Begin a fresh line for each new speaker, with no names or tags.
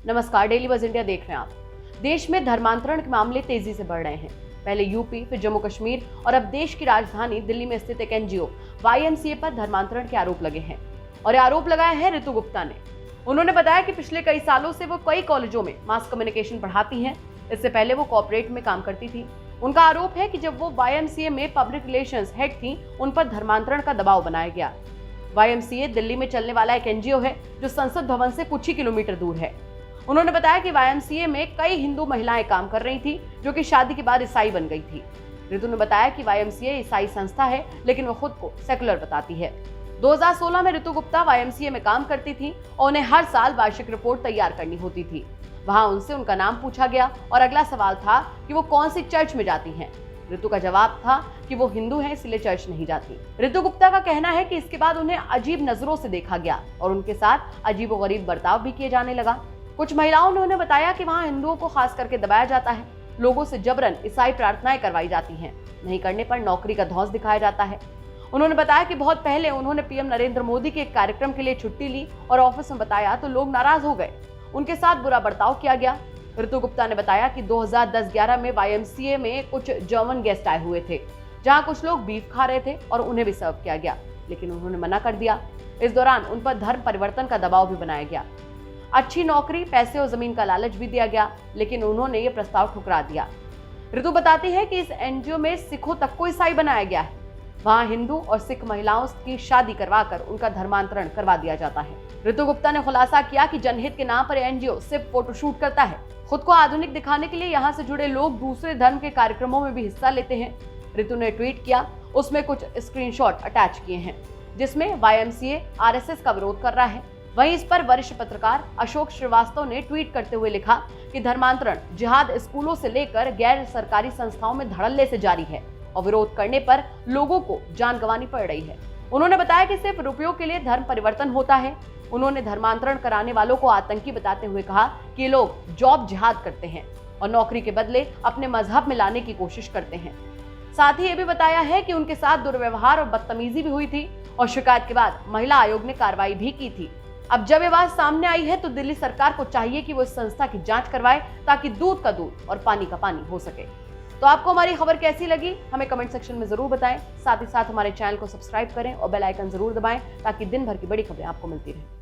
नमस्कार, daily buzz India देख रहे हैं आप। देश में धर्मांतरण के मामले तेजी से बढ़ रहे हैं। पहले यूपी, फिर जम्मू कश्मीर और अब देश की राजधानी दिल्ली में स्थित एक एनजीओ YMCA पर धर्मांतरण के आरोप लगे हैं। और ये आरोप लगाया है ऋतु गुप्ता ने। उन्होंने बताया कि पिछले कई सालों से वो कई कॉलेजों में मास कम्युनिकेशन पढ़ाती हैं। इससे पहले वो कॉर्पोरेट में काम करती थी। उनका आरोप है कि जब वो YMCA में पब्लिक रिलेशंस हेड थी, उन पर धर्मांतरण का दबाव बनाया गया। YMCA दिल्ली में चलने वाला एक एनजीओ है जो संसद भवन से कुछ ही किलोमीटर दूर है। उन्होंने बताया कि YMCA में कई हिंदू महिलाएं काम कर रही थी जो कि शादी के बाद ईसाई बन गई थी। ऋतु ने बताया कि YMCA ईसाई संस्था है, लेकिन वो खुद को सेकुलर बताती है। 2016 में ऋतु गुप्ता YMCA में काम करती थी और उन्हें हर साल वार्षिक रिपोर्ट तैयार करनी होती थी। वहां उनसे उनका नाम पूछा गया और अगला सवाल था कि वो कौन सी चर्च में जाती हैं। ऋतु का जवाब था कि वो हिंदू हैं, इसलिए चर्च नहीं जाती। ऋतु गुप्ता का कहना है कि इसके बाद उन्हें अजीब नजरों से देखा गया और उनके साथ अजीबोगरीब बर्ताव भी किए जाने लगा। कुछ महिलाओं ने उन्हें बताया कि वहां हिंदुओं को खास करके दबाया जाता है, लोगों से जबरन ईसाई प्रार्थनाएं करवाई जाती हैं, नहीं करने पर नौकरी का धौंस दिखाया जाता है। उन्होंने बताया कि बहुत पहले उन्होंने PM नरेंद्र मोदी के एक कार्यक्रम के लिए छुट्टी ली और ऑफिस में बताया तो लोग नाराज हो गए, उनके साथ बुरा बर्ताव किया गया। ऋतु गुप्ता ने बताया कि 2010-11 में YMCA में कुछ जर्मन गेस्ट आए हुए थे, जहां कुछ लोग बीफ खा रहे थे और उन्हें भी सर्व किया गया, लेकिन उन्होंने मना कर दिया। इस दौरान उन पर धर्म परिवर्तन का दबाव भी बनाया गया। अच्छी नौकरी, पैसे और जमीन का लालच भी दिया गया, लेकिन उन्होंने ये प्रस्ताव ठुकरा दिया। ऋतु बताती है कि इस एनजीओ में सिखों तक को ईसाई बनाया गया है। वहां हिंदू और सिख महिलाओं की शादी करवाकर उनका धर्मांतरण करवा दिया जाता है। ऋतु गुप्ता ने खुलासा किया कि जनहित के नाम पर एनजीओ सिर्फ फोटोशूट करता है। खुद को आधुनिक दिखाने के लिए यहाँ से जुड़े लोग दूसरे धर्म के कार्यक्रमों में भी हिस्सा लेते हैं। ऋतु ने ट्वीट किया, उसमें कुछ स्क्रीनशॉट अटैच किए हैं जिसमें YMCA RSS का विरोध कर रहा है। वहीं इस पर वरिष्ठ पत्रकार अशोक श्रीवास्तव ने ट्वीट करते हुए लिखा कि धर्मांतरण जिहाद स्कूलों से लेकर गैर सरकारी संस्थाओं में धड़ल्ले से जारी है और विरोध करने पर लोगों को जान गंवानी पड़ रही है। उन्होंने बताया कि सिर्फ रुपयों के लिए धर्म परिवर्तन होता है। उन्होंने धर्मांतरण कराने वालों को आतंकी बताते हुए कहा कि ये लोग जॉब जिहाद करते हैं और नौकरी के बदले अपने मजहब में लाने की कोशिश करते हैं। साथ ही ये भी बताया है कि उनके साथ दुर्व्यवहार और बदतमीजी भी हुई थी और शिकायत के बाद महिला आयोग ने कार्रवाई भी की थी। अब जब ये बात सामने आई है तो दिल्ली सरकार को चाहिए कि वो इस संस्था की जांच करवाए ताकि दूध का दूध और पानी का पानी हो सके। तो आपको हमारी खबर कैसी लगी हमें कमेंट सेक्शन में जरूर बताएं। साथ ही साथ हमारे चैनल को सब्सक्राइब करें और बेल आइकन जरूर दबाएं ताकि दिन भर की बड़ी खबरें आपको मिलती रहें।